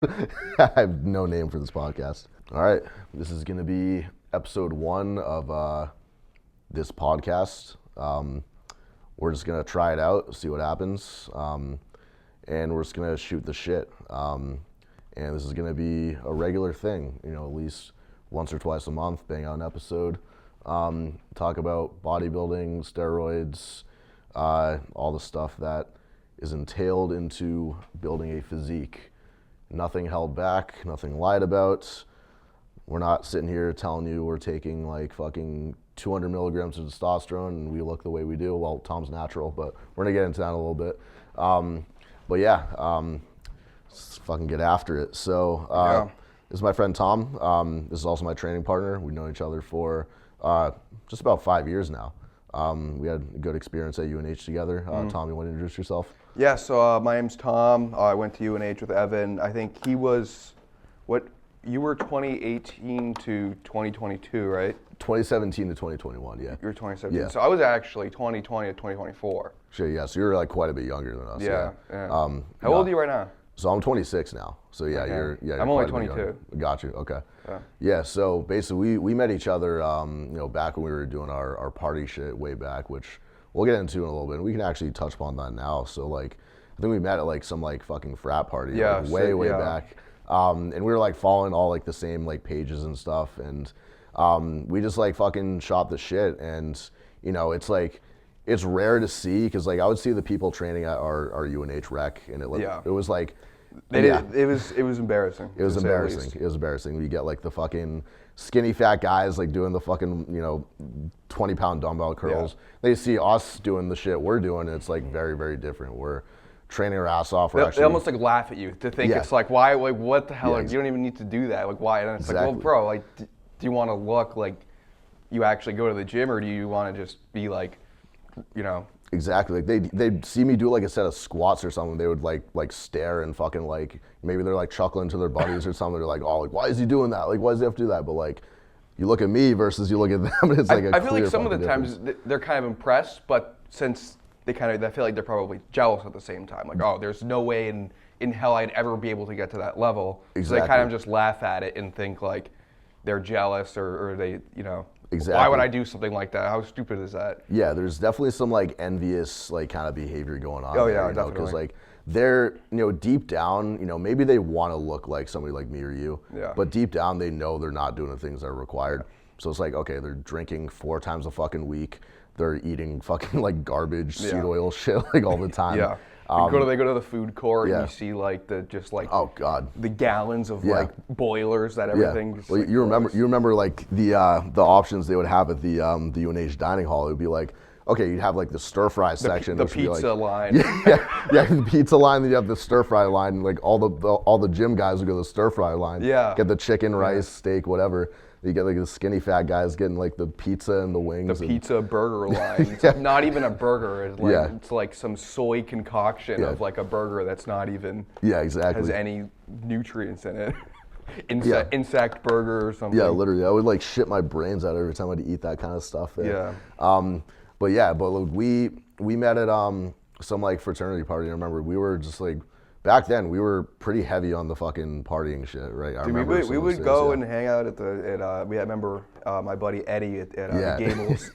I have no name for this podcast. All right, this is going to be episode 1 of this podcast. We're just going to try it out, see what happens, and we're just going to shoot the shit. And this is going to be a regular thing, at least once or twice a month, bang out an episode. Talk about bodybuilding, steroids, all the stuff that is entailed into building a physique. Nothing held back, nothing lied about. We're not sitting here telling you we're taking like fucking 200 milligrams of testosterone and we look the way we do. Well, Tom's natural, but we're gonna get into that in a little bit. Let's fucking get after it. So This is my friend Tom. This is also my training partner. We've known each other for just about 5 years now. We had a good experience at UNH together. Tom, you want to introduce yourself? Yeah, so my name's Tom. I went to UNH with Evan. I think he was, you were 2018 to 2022, right? 2017 to 2021, yeah. You were 2017. Yeah. So I was actually 2020 to 2024. Sure, yeah. So you're like quite a bit younger than us. Yeah. How old are you right now? So I'm 26 now. So yeah, Okay. you're I'm only quite a bit 22. younger. Got you. Okay. Yeah. Yeah. So basically, we met each other, back when we were doing our party shit way back, which we'll get into in a little bit. And we can actually touch upon that now. So like, I think we met at like some like fucking frat party, Yeah, like, way yeah. back. And we were like following all like the same like pages and stuff, and we just like fucking shot the shit. And it's like, it's rare to see, because like I would see the people training at our UNH rec, and it was like. It was embarrassing. It was embarrassing. It was embarrassing. You get like the fucking skinny fat guys like doing the fucking 20-pound dumbbell curls. Yeah. They see us doing the shit we're doing, and it's like very, very different. We're training our ass off. They almost like laugh at you to think it's like, why, like what the hell? Yeah, Like, you don't even need to do that. Like, why? And it's exactly. like, well, bro, like, do you want to look like you actually go to the gym, or do you want to just be like, Exactly. Like they'd see me do like a set of squats or something. They would like stare and fucking like, maybe they're like chuckling to their buddies or something. They're like, oh, like, why is he doing that? Like, why does he have to do that? But like, you look at me versus you look at them, and it's like I feel like some of the times they're kind of impressed, but since I feel like they're probably jealous at the same time. Like, oh, there's no way in hell I'd ever be able to get to that level. Exactly. So they kind of just laugh at it and think like they're jealous, or they, Exactly. Why would I do something like that? How stupid is that? Yeah, there's definitely some like envious like kind of behavior going on. Oh there, yeah, definitely. Because like they're deep down, maybe they want to look like somebody like me or you. Yeah. But deep down they know they're not doing the things that are required. So it's like, okay, they're drinking 4 times a fucking week. They're eating fucking like garbage seed oil shit like all the time. Yeah. They go to the food court and you see like oh god, the gallons of like boilers that everything. Yeah. Well, you remember like the options they would have at the UNH dining hall. It would be like, okay, you'd have like the stir fry section, the pizza line. Yeah, the pizza line. Then you have the stir fry line. And like all the gym guys would go to the stir fry line. Yeah. Get the chicken, rice, steak, whatever. You get like the skinny fat guys getting like the pizza and the wings. The pizza burger line. It's like not even a burger. It's like it's like some soy concoction of like a burger that's not even has any nutrients in it. Insect burger or something. Yeah, literally. I would like shit my brains out every time I'd eat that kind of stuff there. Yeah. But look, we met at some like fraternity party. I remember we were just like, back then we were pretty heavy on the fucking partying shit, right? We would go and hang out at I remember my buddy Eddie at Gables.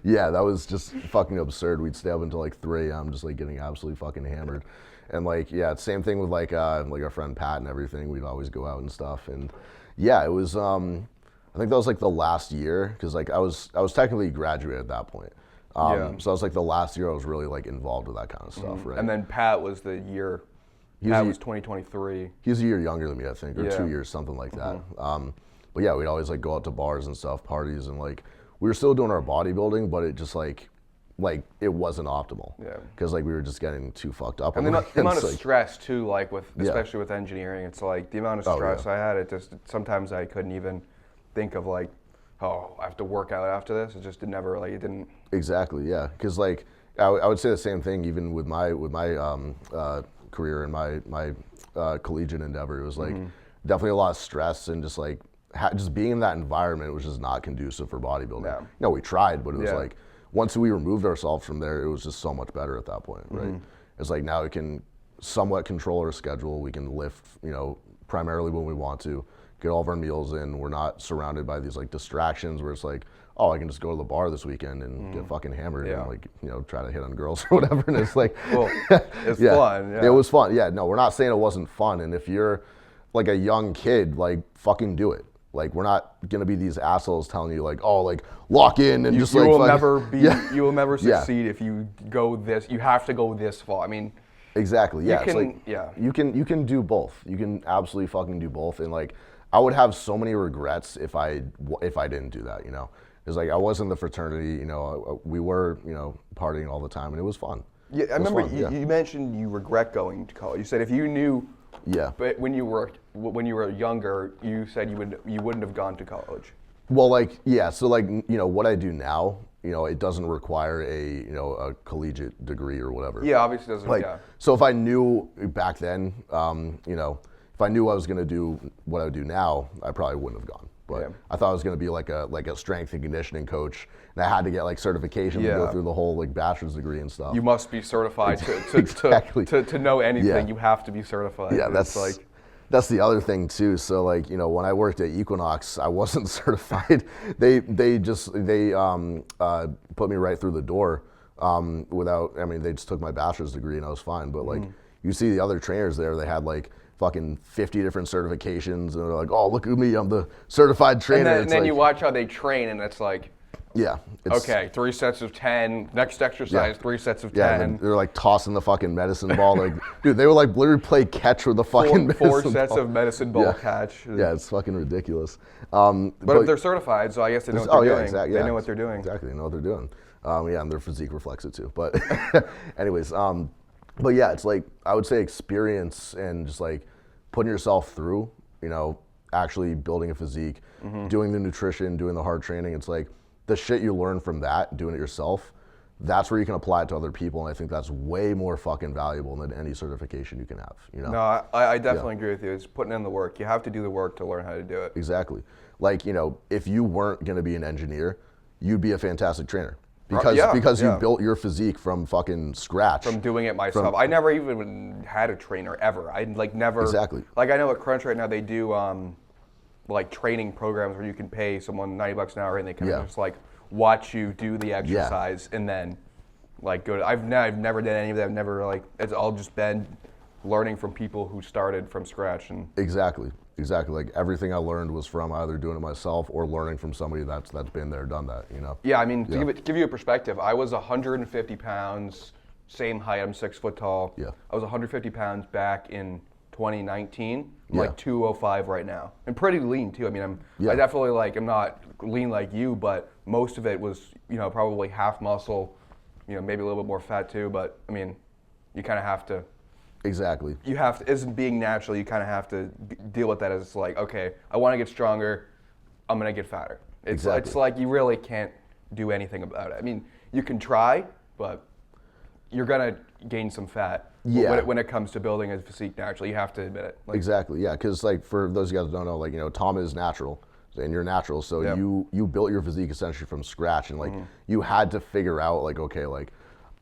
Yeah, that was just fucking absurd. We'd stay up until like 3 a.m. just like getting absolutely fucking hammered. And like, yeah, same thing with like our friend Pat and everything. We'd always go out and stuff. And yeah, it was, I think that was like the last year, because like I was technically graduated at that point. So that was like the last year I was really like involved with that kind of stuff, right? And then Pat was the year. Pat was 2023. He was a year younger than me, I think, or 2 years, something like that. But yeah, we'd always like go out to bars and stuff, parties, and like we were still doing our bodybuilding, but it just like it wasn't optimal. Yeah. Because like we were just getting too fucked up. And the amount of stress too, like especially with engineering, it's like the amount of stress I had. It just sometimes I couldn't even think of like, oh, I have to work out after this. It just it didn't. Exactly. Yeah. Because like I would say the same thing even with my career and my collegiate endeavor. It was like definitely a lot of stress, and just like just being in that environment was just not conducive for bodybuilding. Yeah. No, we tried, but it was like once we removed ourselves from there, it was just so much better at that point, right? It's like now we can somewhat control our schedule. We can lift, primarily when we want to, get all of our meals in. We're not surrounded by these like distractions where it's like, oh, I can just go to the bar this weekend and get fucking hammered and like, you know, try to hit on girls or whatever. And it's like, well, it's fun. Yeah. It was fun. Yeah, no, we're not saying it wasn't fun. And if you're like a young kid, like fucking do it. Like, we're not gonna be these assholes telling you like, oh, like lock in and just like. You will never be. You will never succeed if you go this. You have to go this far. I mean. Exactly. Yeah. It's like, you can do both. You can absolutely fucking do both. And like, I would have so many regrets if I didn't do that. You know, because like I was in the fraternity. You know, we were, you know, partying all the time, and it was fun. Yeah, I remember you mentioned you regret going to college. You said if you knew. Yeah. But when you were younger, you said you wouldn't have gone to college. Well, like, yeah. So like, you know, what I do now, you know, it doesn't require a collegiate degree or whatever. Yeah, obviously it doesn't. Like, so if I knew back then, you know, if I knew I was gonna do what I would do now, I probably wouldn't have gone. But I thought I was gonna be like a strength and conditioning coach, and I had to get like certification to go through the whole like bachelor's degree and stuff. You must be certified to know anything. Yeah. You have to be certified. Yeah, that's the other thing too. So like, you know, when I worked at Equinox, I wasn't certified. They put me right through the door without. I mean, they just took my bachelor's degree and I was fine. But like, you see the other trainers there, they had like fucking 50 different certifications, and they're like, oh, look at me, I'm the certified trainer. And then you watch how they train, and it's like. Yeah. Okay, 3 sets of 10. Next exercise, 3 sets of 10. Yeah, they're like tossing the fucking medicine ball. Like, dude, they were like literally play catch with the fucking medicine ball. 4 sets of medicine ball catch. Yeah, it's fucking ridiculous. But if they're certified, so I guess they know what they're doing. Exactly. They know what they're doing. Exactly, they know what they're doing. And their physique reflects it too. But anyways, but yeah, it's like, I would say experience and just like putting yourself through, you know, actually building a physique, doing the nutrition, doing the hard training. It's like, the shit you learn from that, doing it yourself, that's where you can apply it to other people, and I think that's way more fucking valuable than any certification you can have. You know? No, I definitely agree with you. It's putting in the work. You have to do the work to learn how to do it. Exactly. Like, you know, if you weren't going to be an engineer, you'd be a fantastic trainer. Because you built your physique from fucking scratch. From doing it myself. I never even had a trainer ever. I like never. Exactly. Like, I know at Crunch right now they do like training programs where you can pay someone $90 an hour and they kind of just like watch you do the exercise and then like go to. I've never done any of that. I've never like. It's all just been learning from people who started from scratch and. Exactly. Like everything I learned was from either doing it myself or learning from somebody that's been there, done that. You know. Yeah, I mean, to give you a perspective, I was 150 pounds, same height. I'm 6 foot tall. Yeah. I was 150 pounds back in 2019. I'm like 205 right now, and pretty lean too. I mean, I definitely like. I'm not lean like you, but most of it was, you know, probably half muscle, you know, maybe a little bit more fat too. But I mean, you kind of have to. Exactly. You have to, as being natural, you kind of have to deal with that as like, okay, I want to get stronger, I'm gonna get fatter. It's like you really can't do anything about it. I mean, you can try, but you're gonna gain some fat. Yeah. When it comes to building a physique naturally, you have to admit it. Like, exactly. Yeah, because like for those of you guys who don't know, like, you know, Tom is natural and you're natural, so you built your physique essentially from scratch, and like you had to figure out like, okay, like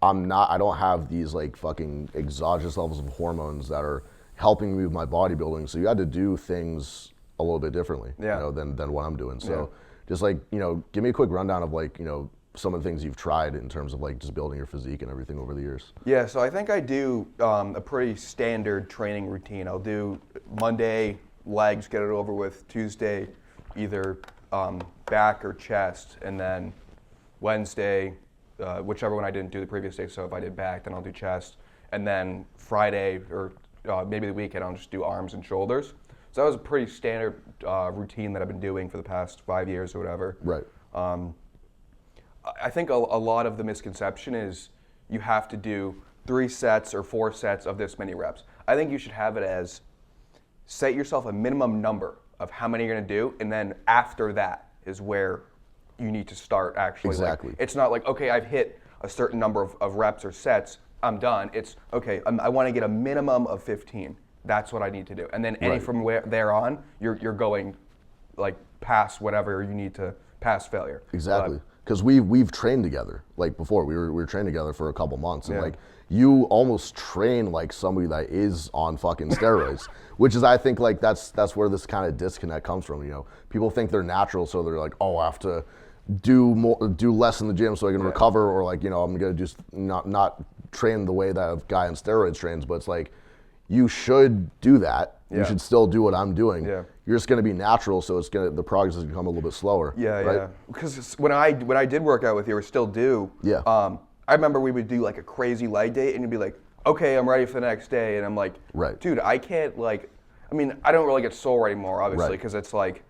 I don't have these like fucking exogenous levels of hormones that are helping me with my bodybuilding, so you had to do things a little bit differently, you know, than what I'm doing. So just like, you know, give me a quick rundown of like, you know, some of the things you've tried in terms of like just building your physique and everything over the years. Yeah, so I think I do a pretty standard training routine. I'll do Monday legs, get it over with. Tuesday, either back or chest, and then Wednesday, whichever one I didn't do the previous day. So if I did back, then I'll do chest, and then Friday or maybe the weekend I'll just do arms and shoulders. So that was a pretty standard routine that I've been doing for the past 5 years or whatever. Right. I think a lot of the misconception is you have to do 3 sets or 4 sets of this many reps. I think you should have it as set yourself a minimum number of how many you're going to do, and then after that is where you need to start actually. Exactly. Like, it's not like, okay, I've hit a certain number of reps or sets, I'm done. It's, okay, I want to get a minimum of 15. That's what I need to do. And then from there on, you're going like past whatever you need to, past failure. Exactly. because we've trained together. Like before, we were trained together for a couple months, and like you almost train like somebody that is on fucking steroids, which is, I think, like that's where this kind of disconnect comes from. You know, people think they're natural, so they're like, oh, I have to do less in the gym so I can recover, or like, you know, I'm gonna just not train the way that a guy on steroids trains. But it's like, you should do that. You should still do what I'm doing. Yeah. You're just gonna be natural, so the progress is gonna come a little bit slower. Yeah, right? yeah. Because when I did work out with you, or still do. Yeah. I remember we would do like a crazy light day, and you'd be like, okay, I'm ready for the next day, and I'm like, dude, I can't like. I mean, I don't really get sore anymore, obviously, because it's like,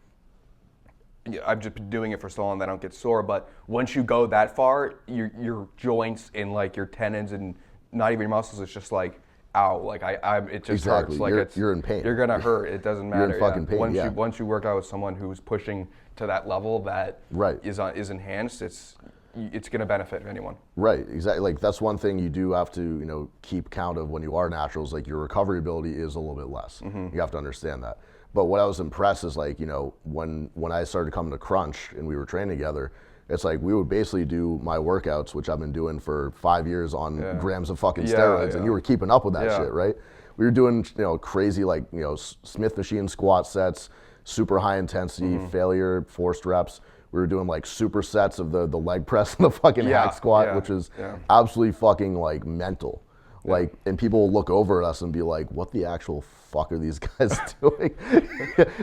I've just been doing it for so long that I don't get sore. But once you go that far, your joints and like your tendons and not even your muscles, it's just like, ow, like it just hurts. Like you're in pain. You're gonna hurt. It doesn't matter. You're in fucking pain. Once you work out with someone who's pushing to that level that is enhanced, it's gonna benefit anyone. Right, exactly. Like that's one thing you do have to, you know, keep count of when you are naturals. Like your recovery ability is a little bit less. You have to understand that. But what I was impressed is, like, you know, when I started coming to Crunch and we were training together, it's like we would basically do my workouts, which I've been doing for 5 years on grams of fucking steroids, and you were keeping up with that shit, right? We were doing, you know, crazy, like, you know, Smith machine squat sets, super high intensity, failure, forced reps. We were doing like supersets of the leg press and the fucking hack squat, which is absolutely fucking like mental. Like, and people will look over at us and be like, what the actual fuck are these guys doing?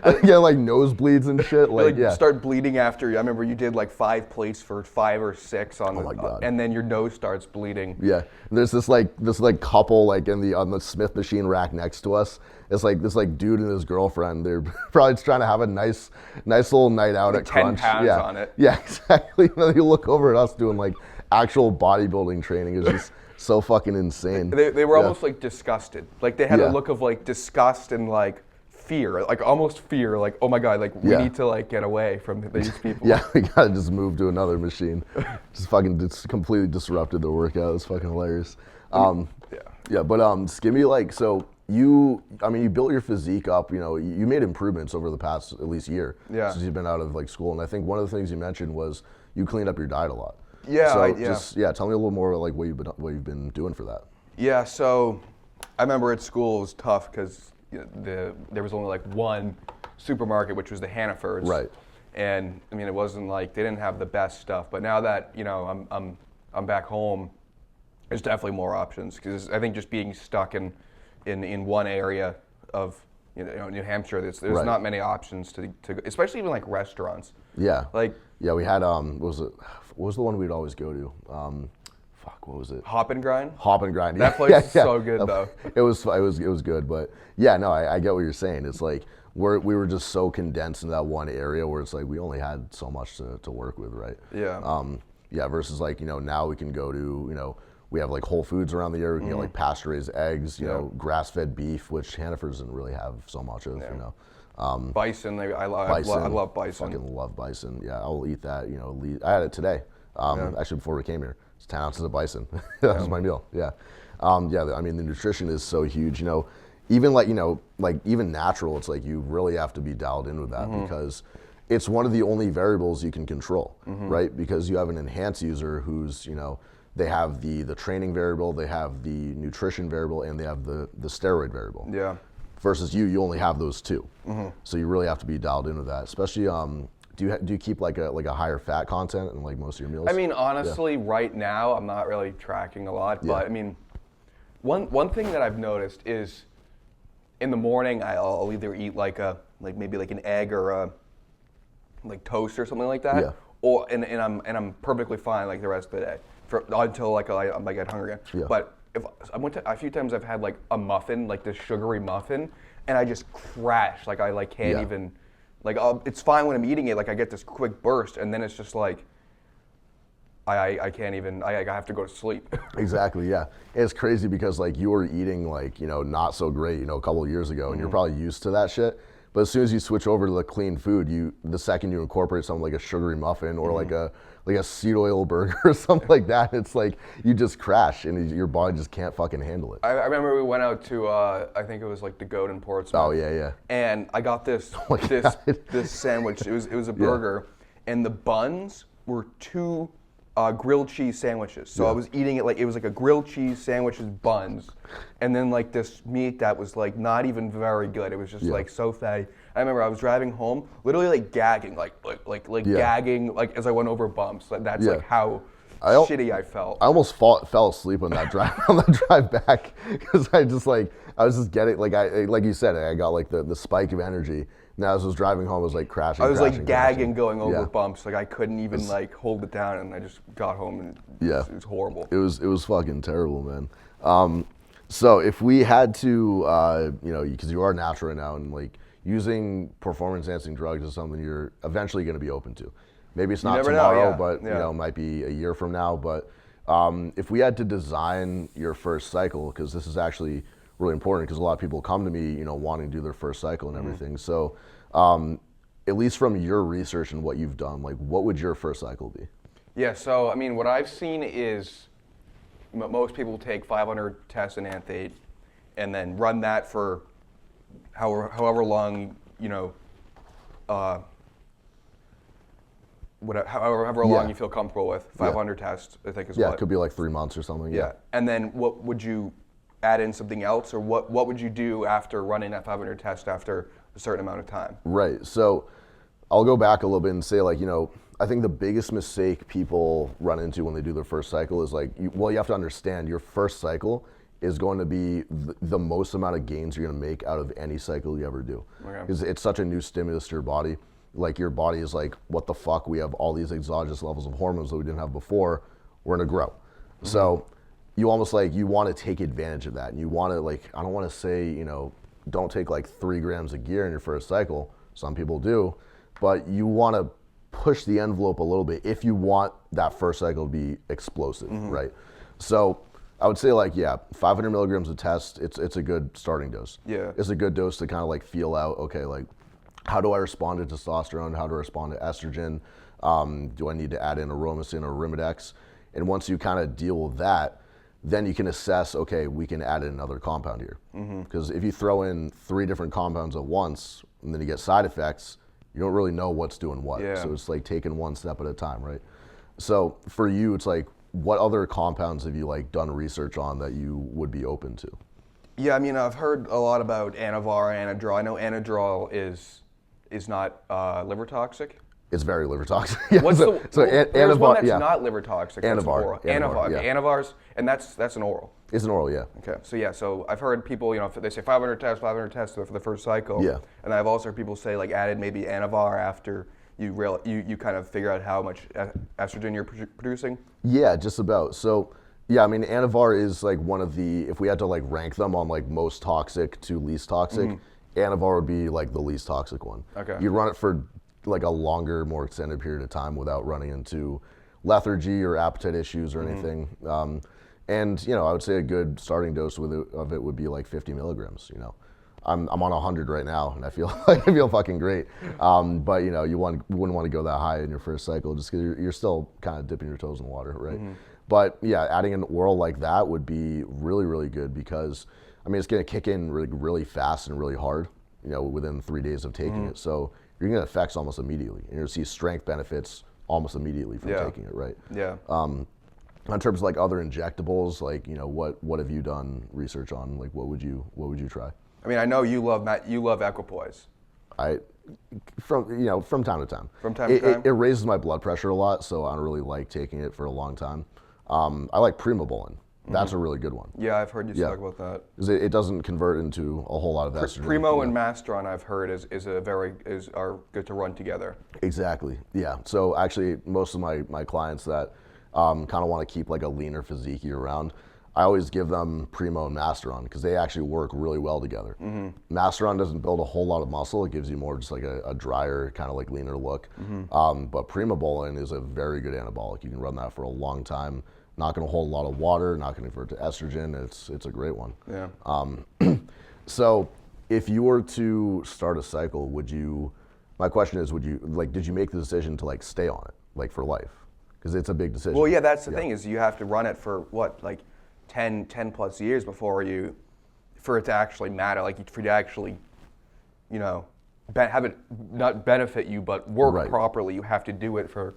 Like nosebleeds and shit. Like, start bleeding after you. I remember you did like 5 plates for 5 or 6 on and then your nose starts bleeding. Yeah. And there's this couple like on the Smith machine rack next to us. It's like this like dude and his girlfriend. They're probably just trying to have a nice little night out at 10 Crunch. 10 pounds on it. Yeah, exactly. And then you look over at us doing like actual bodybuilding training. It's just so fucking insane. They were almost like disgusted. Like they had a look of like disgust and like fear, like almost fear. Like, oh my God, like we need to like get away from these people. Yeah, we gotta just move to another machine. Just completely disrupted the workout. It's fucking hilarious. But just give me like, so you built your physique up. You know, you made improvements over the past at least year since you've been out of like school. And I think one of the things you mentioned was you cleaned up your diet a lot. Yeah. So tell me a little more like what you've been doing for that. Yeah. So I remember at school it was tough because there was only like one supermarket, which was the Hannaford's. Right. And I mean, it wasn't like they didn't have the best stuff. But now that I'm back home, there's definitely more options because I think just being stuck in one area of New Hampshire, there's not many options to especially even like restaurants. Yeah. Like we had what was the one we'd always go to? What was it? Hop and Grind. Hop and Grind. That place is so good though. It was good, but I get what you're saying. It's like we were just so condensed in that one area where it's like we only had so much to work with, right? Yeah. Versus like, now we can go to, we have like Whole Foods around the area. We can get like pasture-raised eggs, grass-fed beef, which Hannaford's didn't really have so much of, Bison, I love bison. Fucking love bison. Yeah, I will eat that. I had it today. Actually, before we came here, it's 10 ounces of bison. That was my meal. Yeah, I mean, the nutrition is so huge. Even even natural, it's like you really have to be dialed in with that because it's one of the only variables you can control, right? Because you have an enhanced user who's they have the training variable, they have the nutrition variable, and they have the steroid variable. Yeah. Versus you only have those two, so you really have to be dialed into that. Especially, do you keep like a higher fat content in like most of your meals? I mean, honestly, right now I'm not really tracking a lot, but I mean, one thing that I've noticed is in the morning I'll either eat maybe an egg or a like toast or something like that, or and I'm perfectly fine like the rest of the day until like I get hungry again. Yeah. But if I went to a few times, I've had like a muffin, like this sugary muffin, and I just crash. Like I can't even, it's fine when I'm eating it. Like I get this quick burst, and then it's just like I can't even. I have to go to sleep. Exactly. Yeah, it's crazy because like you were eating not so great a couple of years ago, and you're probably used to that shit. But as soon as you switch over to the clean food, the second you incorporate something like a sugary muffin or like a seed oil burger or something like that, it's like you just crash and your body just can't fucking handle it. I remember we went out to I think it was like the Goat in Portsmouth. Oh yeah. And I got this this sandwich. It was a burger, and the buns were 2 grilled cheese sandwiches. So I was eating it like it was like a grilled cheese sandwich with buns, and then like this meat that was like not even very good. It was just like so fatty. I remember I was driving home, literally like gagging, like gagging, like as I went over bumps. That's like how shitty I felt. I almost fell asleep on that drive back because I was just getting like you said, I got like the spike of energy. Now as I was driving home, I was like crashing. I was like gagging going over bumps. Like I couldn't even like hold it down, and I just got home and it was horrible. It was fucking terrible, man. So if we had to, because you are natural right now, and like using performance enhancing drugs is something you're eventually going to be open to. Maybe it's not tomorrow, but it might be a year from now. But if we had to design your first cycle, because this is actually really important, because a lot of people come to me, wanting to do their first cycle and everything. So at least from your research and what you've done, like what would your first cycle be? Yeah, so I mean, what I've seen is most people take 500 tests in Anth8 and then run that for however long, however long you feel comfortable with. 500 tests, I think is what. Yeah, it could be like 3 months or something. Yeah, and then what would you add in something else, or what would you do after running that 500 test after a certain amount of time? Right. So I'll go back a little bit and say, like, I think the biggest mistake people run into when they do their first cycle is like, you have to understand your first cycle is going to be the most amount of gains you're going to make out of any cycle you ever do. Because it's such a new stimulus to your body. Like your body is like, what the fuck? We have all these exogenous levels of hormones that we didn't have before. We're going to grow. So you almost like, you want to take advantage of that. And you want to like, I don't want to say, don't take like 3 grams of gear in your first cycle. Some people do, but you want to push the envelope a little bit if you want that first cycle to be explosive, right? So I would say like, 500 milligrams of test, it's a good starting dose. Yeah. It's a good dose to kind of like feel out, okay, like how do I respond to testosterone? How do I respond to estrogen? Do I need to add in aromasin or Arimidex? And once you kind of deal with that, then you can assess, okay, we can add in another compound here. Because if you throw in 3 different compounds at once and then you get side effects, you don't really know what's doing what. Yeah. So it's like taking one step at a time, right? So for you, it's like, what other compounds have you like done research on that you would be open to? Yeah, I mean, I've heard a lot about Anavar and Anadrol. I know Anadrol is not liver toxic. It's very liver toxic. What's there's one that's not liver toxic. Anavar. Anavar's, and that's an oral. It's an oral, yeah. Okay, so I've heard people, they say 500 tests for the first cycle. Yeah. And I've also heard people say like added maybe Anavar after you kind of figure out how much estrogen you're producing. Yeah, just about. So yeah, I mean, Anavar is like one of the, if we had to like rank them on like most toxic to least toxic, Anavar would be like the least toxic one. Okay. You'd run it for like a longer, more extended period of time without running into lethargy or appetite issues or anything. And I would say a good starting dose of it would be like 50 milligrams. I'm on 100 right now, and I feel fucking great. But you wouldn't want to go that high in your first cycle, just because you're still kind of dipping your toes in the water, right? But yeah, adding an oral like that would be really, really good, because I mean, it's going to kick in really, really fast and really hard, within 3 days of taking it. So you're going to get effects almost immediately, and you're going to see strength benefits almost immediately from taking it, right? Yeah. In terms of like other injectables, like what have you done research on? Like what would you try? I mean, I know you love equipoise. From time to time. From time to time. It raises my blood pressure a lot, so I don't really like taking it for a long time. I like Primobolan. That's a really good one. Yeah, I've heard you talk about that. 'Cause it doesn't convert into a whole lot of estrogen. Primo and Masteron, I've heard, are good to run together. Exactly. Yeah. So actually, most of my clients that kind of want to keep like a leaner physique year round, I always give them Primo and Masteron, because they actually work really well together. Masteron doesn't build a whole lot of muscle. It gives you more just like a drier, kind of like leaner look. But Primobolan is a very good anabolic. You can run that for a long time. Not going to hold a lot of water, not going to convert to estrogen. It's a great one. Yeah. So if you were to start a cycle, my question is, did you make the decision to like stay on it, like for life? Because it's a big decision. Well, yeah, that's the thing, is you have to run it for what, like 10 plus years for it to actually matter, like for you to actually, have it not benefit you, but work properly. You have to do it for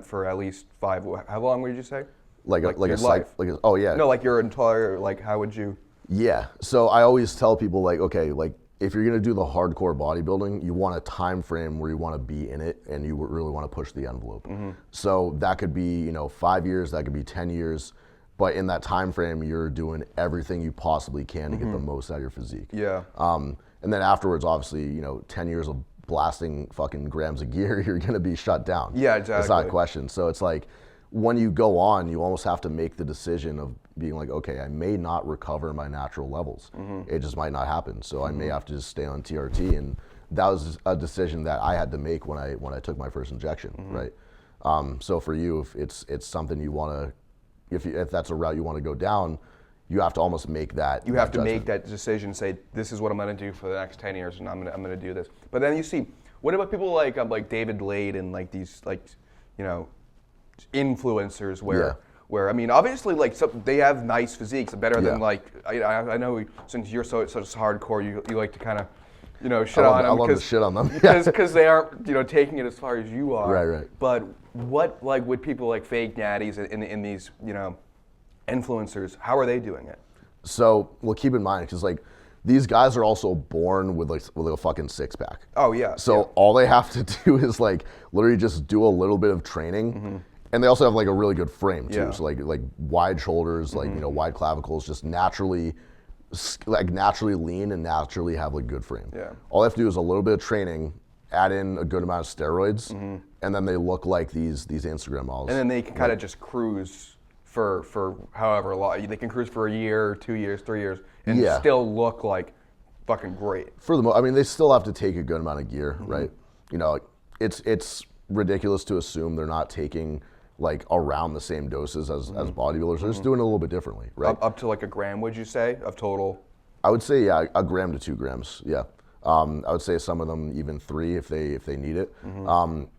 for at least 5. How long would you say? Like a life. Oh yeah. No, like your entire, like how would you? Yeah. So I always tell people like, okay, like if you're gonna do the hardcore bodybuilding, you want a time frame where you want to be in it and you really want to push the envelope. So that could be 5 years, that could be 10 years, but in that time frame, you're doing everything you possibly can to get the most out of your physique. Yeah. And then afterwards, obviously, 10 years of blasting fucking grams of gear, you're gonna be shut down. Yeah, exactly. It's not a question. So it's like, when you go on, you almost have to make the decision of being like, okay, I may not recover my natural levels. It just might not happen. So I may have to just stay on TRT. And that was a decision that I had to make when I took my first injection, right? So for you, if it's something you want to, if that's a route you want to go down, you have to almost make that. You have to make that decision. Say, this is what I'm going to do for the next 10 years, and I'm going to do this. But then you see, what about people like David Lade and like these influencers where I mean, obviously, like they have nice physiques, better than like I know since you're so hardcore, you like to kind of shit on them. I love to shit on them because they aren't taking it as far as you are. Right. But what like with people like fake natties in these influencers, how are they doing it? So well, keep in mind because like these guys are also born with a fucking six pack. Oh yeah. So all they have to do is like literally just do a little bit of training. And they also have like a really good frame too, so like wide shoulders, like wide clavicles, just naturally lean and naturally have like good frame. Yeah. All they have to do is a little bit of training, add in a good amount of steroids, and then they look like these Instagram models. And then they can kind of just cruise for however long. They can cruise for a year, 2 years, 3 years, and still look like fucking great. For the most, I mean, they still have to take a good amount of gear, right? It's ridiculous to assume they're not taking like around the same doses as bodybuilders. They're just doing it a little bit differently, right? Up to like a gram, would you say, of total? I would say, yeah, a gram to 2 grams, yeah. I would say some of them even 3 if they need it.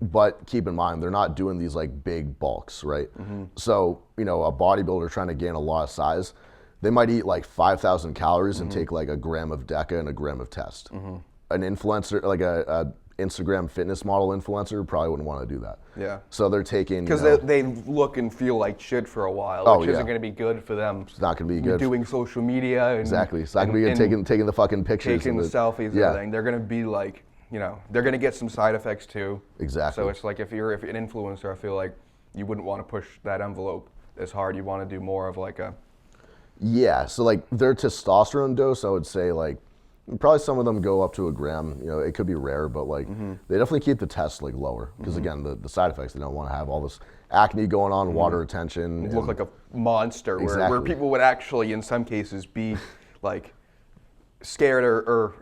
But keep in mind, they're not doing these like big bulks, right? So, a bodybuilder trying to gain a lot of size, they might eat like 5,000 calories and take like a gram of DECA and a gram of test. An influencer, like a Instagram fitness model influencer probably wouldn't want to do that. Yeah. So they're taking because they look and feel like shit for a while, which isn't going to be good for them. It's not going to be good. Doing social media and exactly. It's not going to be good taking the fucking pictures, taking the selfies, and everything. They're going to be like, they're going to get some side effects too. Exactly. So it's like if you're an influencer, I feel like you wouldn't want to push that envelope as hard. You want to do more of like a. Yeah. So like their testosterone dose, I would say like. Probably some of them go up to a gram. It could be rare, but like they definitely keep the test like lower because again, the side effects. They don't want to have all this acne going on, water retention. Look like a monster, where people would actually, in some cases, be like scared or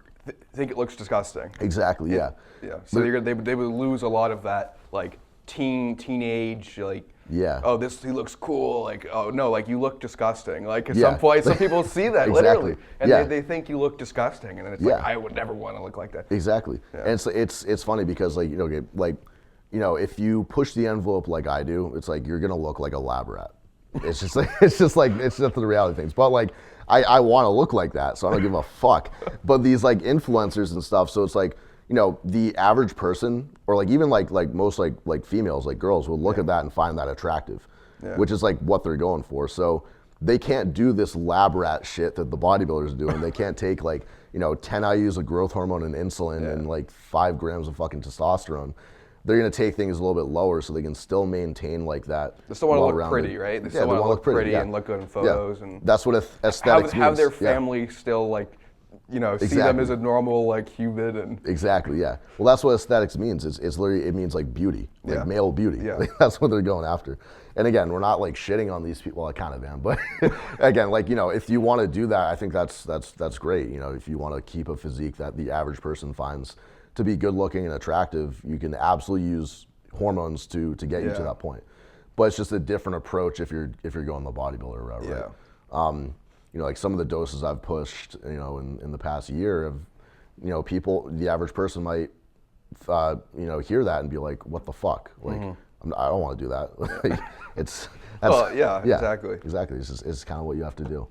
think it looks disgusting. Exactly. Yeah. Yeah. So they would lose a lot of that like teenage like. Yeah. Oh, he looks cool. Like, oh no, like you look disgusting. Like at some point, some people see that literally, and they think you look disgusting, and it's like I would never want to look like that. Exactly. Yeah. And it's funny because like if you push the envelope like I do, it's like you're gonna look like a lab rat. It's just the reality of things. But like I want to look like that, so I don't give a fuck. But these like influencers and stuff, so it's like. The average person, or like even like most like females, like girls, will look at that and find that attractive, which is like what they're going for. So they can't do this lab rat shit that the bodybuilders do, and they can't take like 10 IUs of growth hormone and insulin and like 5 grams of fucking testosterone. They're gonna take things a little bit lower so they can still maintain like that. They still want to look pretty, right? They still want to look pretty and look good in photos, and that's what aesthetics means. Have their family still like. See them as a normal like human and exactly, yeah. Well, that's what aesthetics means. It's literally it means like beauty, like male beauty. Yeah. Like, that's what they're going after. And again, we're not like shitting on these people. Well, I kind of am, but again, like if you want to do that, I think that's great. If you want to keep a physique that the average person finds to be good looking and attractive, you can absolutely use hormones to get you to that point. But it's just a different approach if you're going the bodybuilder route, right? Yeah. Like some of the doses I've pushed, in the past year of, people, the average person might, hear that and be like, what the fuck? Like, I don't want to do that. Exactly. Exactly. It's kind of what you have to do.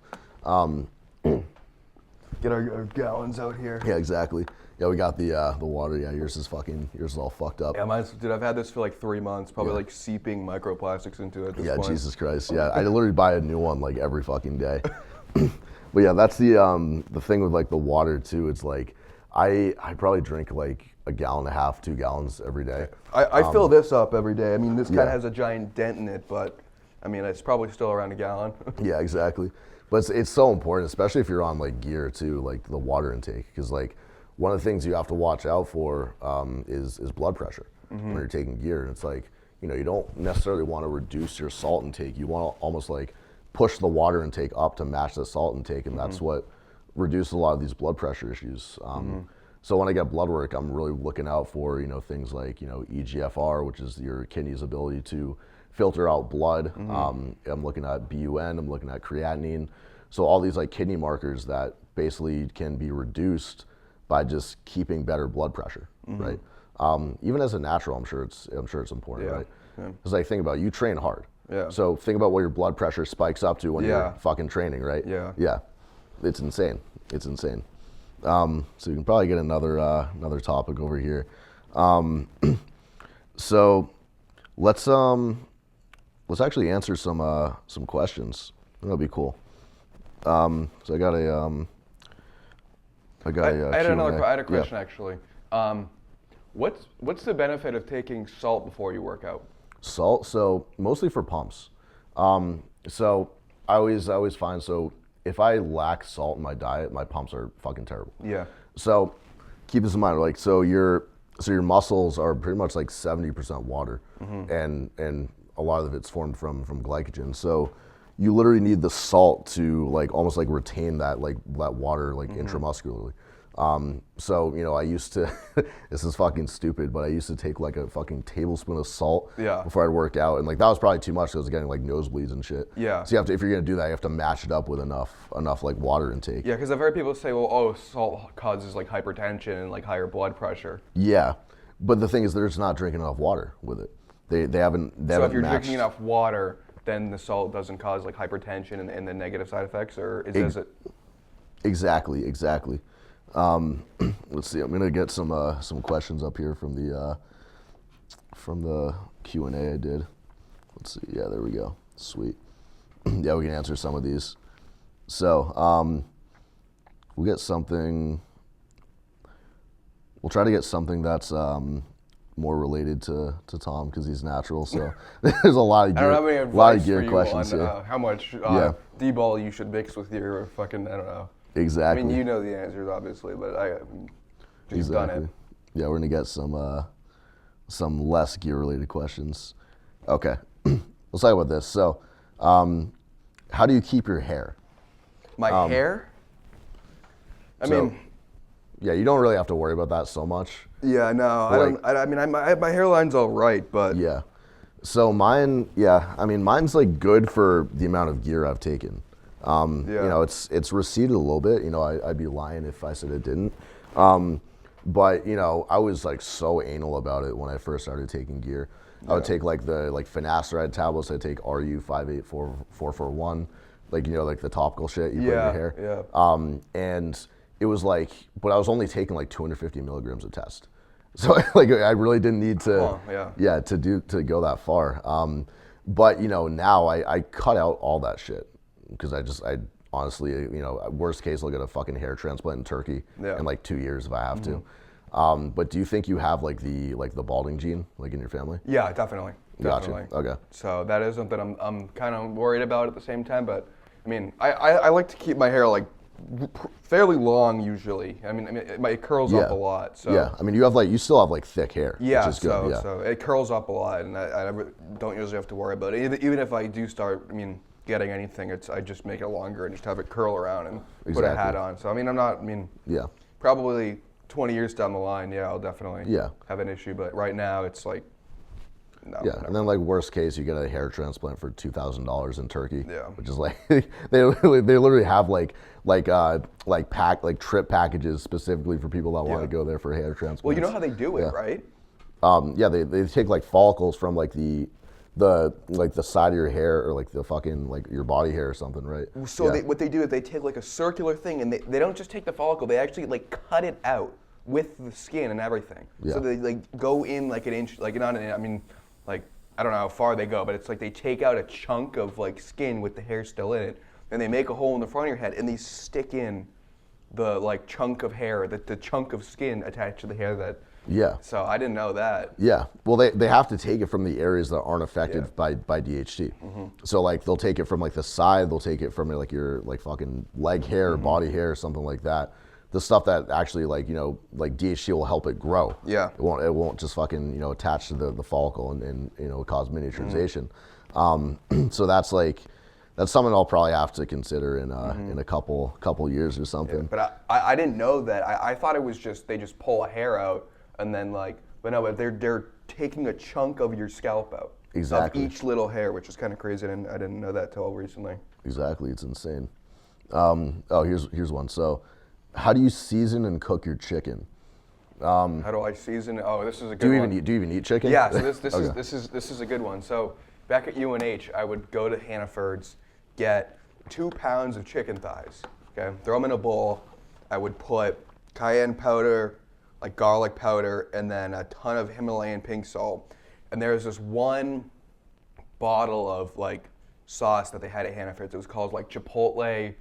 Get our gallons out here. Yeah, exactly. Yeah, we got the water. Yeah, yours is all fucked up. Yeah, dude, I've had this for like 3 months, probably like seeping microplastics into it at this point. Yeah, Jesus Christ. Yeah, I literally buy a new one like every fucking day. But yeah, that's the thing with like the water too. It's like I probably drink like a gallon and a half, 2 gallons every day. I fill this up every day. I mean, this kind of has a giant dent in it, but I mean, it's probably still around a gallon. Yeah, exactly. But it's so important, especially if you're on like gear too, like the water intake, because like one of the things you have to watch out for is blood pressure when you're taking gear. And it's like, you know, you don't necessarily want to reduce your salt intake. You want to almost like push the water intake up to match the salt intake, and that's what reduces a lot of these blood pressure issues. So when I get blood work, I'm really looking out for, you know, things like, you know, EGFR, which is your kidney's ability to filter out blood. I'm looking at BUN, I'm looking at creatinine. So all these like kidney markers that basically can be reduced by just keeping better blood pressure, right? Even as a natural, I'm sure it's important, right? Because like think about it, you train hard. Yeah. So think about what your blood pressure spikes up to when you're fucking training, right? Yeah. Yeah. It's insane. It's insane. So you can probably get another topic over here. So let's actually answer some questions. That'll be cool. So I got a I had a question actually. What's the benefit of taking salt before you work out? Salt, so mostly for pumps. So I always find, so if I lack salt in my diet, my pumps are fucking terrible. Yeah. So keep this in mind, like so your muscles are pretty much like 70% water, and a lot of it's formed from glycogen. So you literally need the salt to like almost like retain that water like intramuscularly. So, you know, I used to, this is fucking stupid, but I used to take like a fucking tablespoon of salt before I'd work out. And like, that was probably too much because I was getting like nosebleeds and shit. Yeah. So you have to, if you're going to do that, you have to match it up with enough like water intake. Yeah, because I've heard people say, well, oh, salt causes like hypertension and like higher blood pressure. Yeah. But the thing is, they're just not drinking enough water with it. They haven't So if you're drinking enough water, then the salt doesn't cause like hypertension and the negative side effects, or is it? Exactly. Let's see. I'm gonna get some questions up here from the Q&A I did. Let's see. Yeah, there we go. Sweet. Yeah, we can answer some of these. So we'll get something. We'll try to get something that's more related to Tom because he's natural. So there's a lot of gear questions here. How much D-ball you should mix with your fucking, I don't know. Exactly. I mean, you know the answers, obviously, but I just done it. Yeah, we're gonna get some less gear-related questions. Okay, let's talk about this. So, how do you keep your hair? My hair? I mean, yeah, you don't really have to worry about that so much. Yeah, no, my hairline's all right, but yeah. So mine, mine's like good for the amount of gear I've taken. You know, it's receded a little bit. You know, I'd be lying if I said it didn't. But you know, I was like so anal about it when I first started taking gear. I would take like the finasteride tablets. I'd take RU 584441, like, you know, like the topical shit you put in your hair. Yeah. And it was like, but I was only taking like 250 milligrams a test. So like I really didn't need to to go that far. But you know, now I cut out all that shit. Because I honestly, you know, worst case, I'll get a fucking hair transplant in Turkey in like 2 years if I have to. But do you think you have like the balding gene like in your family? Yeah, definitely. Gotcha. Okay. So that is something I'm kind of worried about at the same time. But I mean, I like to keep my hair like fairly long usually. I mean it curls up a lot. So yeah, I mean you still have like thick hair. Yeah, which is good. So it curls up a lot, and I don't usually have to worry about it. Even if I do start, getting anything, I just make it longer and just have it curl around and put a hat on. So probably 20 years down the line, I'll definitely have an issue. But right now, it's like, no. Yeah, and then like worst case, you get a hair transplant for $2,000 in Turkey. Yeah, which is like they literally have trip packages specifically for people that want to go there for hair transplants. Well, you know how they do it, right? They take like follicles from like the side of your hair or like the fucking like your body hair or something, right? So what they do is they take like a circular thing and they don't just take the follicle, they actually like cut it out. with the skin and everything. Yeah. So they like go in like an inch, like not an inch, I mean, like, I don't know how far they go, but it's like they take out a chunk of like skin with the hair still in it, and they make a hole in the front of your head, and they stick in the like chunk of hair, the chunk of skin attached to the hair that. Yeah. So I didn't know that. Yeah. Well, they have to take it from the areas that aren't affected by DHT. So like they'll take it from like the side, they'll take it from like your like fucking leg hair, body hair, something like that. The stuff that actually like, you know, like DHT will help it grow. Yeah. It won't just fucking, you know, attach to the follicle and you know, cause miniaturization. So that's something I'll probably have to consider in a couple years or something. Yeah, but I didn't know that. I thought it was just they just pull a hair out and then like, but no, but they're taking a chunk of your scalp out. Exactly. Of each little hair, which is kind of crazy, and I didn't know that till recently. Exactly, it's insane. Here's one. So, how do you season and cook your chicken? How do I season? Oh, this is a good one. Do you even eat chicken? Yeah, so this is a good one. So back at UNH, I would go to Hannaford's, get 2 pounds of chicken thighs. Okay, throw them in a bowl. I would put cayenne powder, like garlic powder, and then a ton of Himalayan pink salt. And there's this one bottle of like sauce that they had at Hannaford's. It was called like Chipotle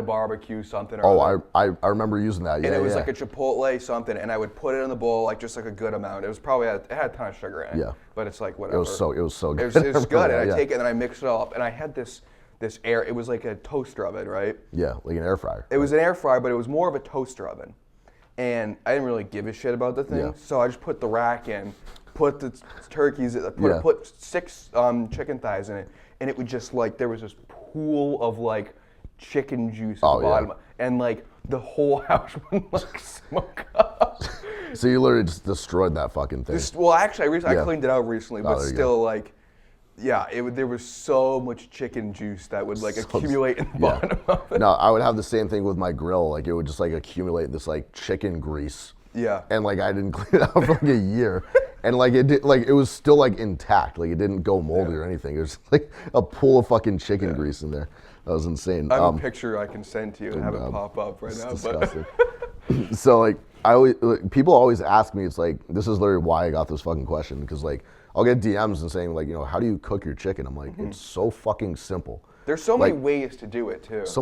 barbecue something. Or I remember using that. Yeah, and it was like a Chipotle something, and I would put it in the bowl like just like a good amount. It was probably it had a ton of sugar in it. Yeah. But it's like whatever. It was so good. It was good, and I take it and I mix it all up, and I had this air. It was like a toaster oven, right? Yeah, like an air fryer. It was an air fryer, but it was more of a toaster oven. And I didn't really give a shit about the thing, so I just put the rack in, put the turkeys, put 6 chicken thighs in it, and it would just like, there was this pool of like chicken juice at the bottom, and like the whole house would like smoke up. So you literally just destroyed that fucking thing. Well, actually, I cleaned it out recently, but still like, yeah, there was so much chicken juice that would like accumulate in the bottom of it. No, I would have the same thing with my grill. Like it would just like accumulate this like chicken grease. Yeah. And like I didn't clean it out for like a year, and like it was still like intact. Like it didn't go moldy or anything. It was like a pool of fucking chicken grease in there. That was insane. I have a picture I can send to you and have it pop up right now. Disgusting. So like people always ask me. It's like this is literally why I got this fucking question, because like I'll get DMs and saying like, you know, how do you cook your chicken? I'm like, it's so fucking simple. There's so many ways to do it too. It's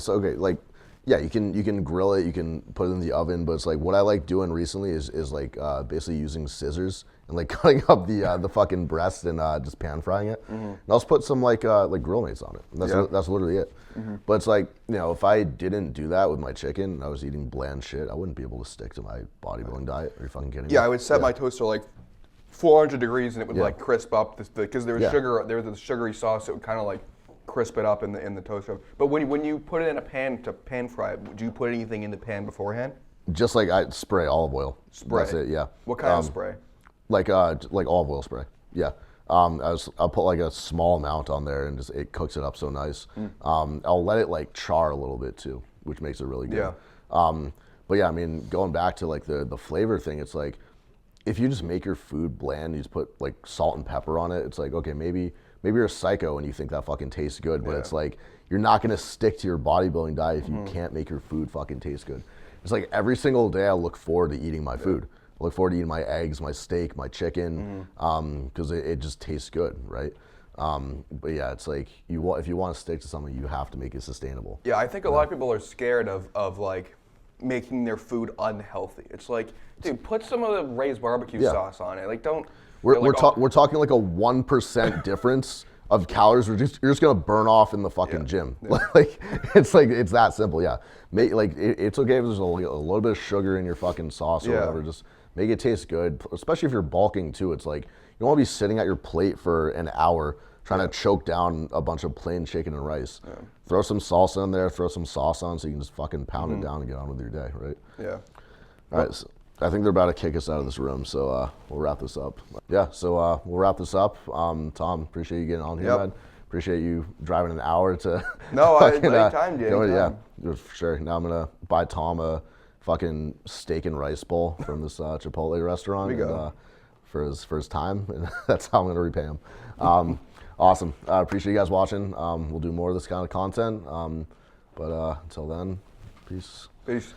okay. Like, yeah, you can grill it, you can put it in the oven, but it's like what I like doing recently is like basically using scissors and like cutting up the fucking breast and just pan frying it. And I'll just put some like grill mates on it. And that's literally it. But it's like, you know, if I didn't do that with my chicken and I was eating bland shit, I wouldn't be able to stick to my bodybuilding diet. Are you fucking kidding me? Yeah, I would set my toaster like 400 degrees and it would like crisp up because there was sugar. There was the sugary sauce that would kind of like crisp it up in the toaster. But when you put it in a pan to pan fry it, do you put anything in the pan beforehand? Just like I spray olive oil. Spray. That's it. Yeah. What kind of spray? Like olive oil spray. Yeah. I'll put like a small amount on there and just it cooks it up so nice. I'll let it like char a little bit too, which makes it really good. Yeah. But yeah, I mean, going back to like the flavor thing, it's like if you just make your food bland, you just put like salt and pepper on it. It's like, okay, maybe you're a psycho and you think that fucking tastes good, but it's like you're not gonna stick to your bodybuilding diet if you can't make your food fucking taste good. It's like every single day I look forward to eating my food. I look forward to eating my eggs, my steak, my chicken, because it just tastes good, right? But yeah, it's like if you want to stick to something, you have to make it sustainable. Yeah, I think a lot of people are scared of like making their food unhealthy. It's like, dude, put some of the Ray's barbecue sauce on it. Like, don't. We're talking like a 1% difference of calories. You're just gonna burn off in the fucking gym. Like it's that simple. Yeah, it's okay if there's a little bit of sugar in your fucking sauce or whatever. Just make it taste good, especially if you're bulking too. It's like you don't want to be sitting at your plate for an hour trying to choke down a bunch of plain chicken and rice. Throw some salsa in there, throw some sauce on so you can just fucking pound it down and get on with your day, right? Yeah. All right, so I think they're about to kick us out of this room, so we'll wrap this up. Yeah, so we'll wrap this up. Tom, appreciate you getting on here, man. Appreciate you driving an hour to... No, anytime, dude. Yeah, for sure. Now I'm going to buy Tom a fucking steak and rice bowl from this Chipotle restaurant. There we go. And, for his time, and that's how I'm going to repay him. Awesome. I appreciate you guys watching. We'll do more of this kind of content. But until then, peace. Peace.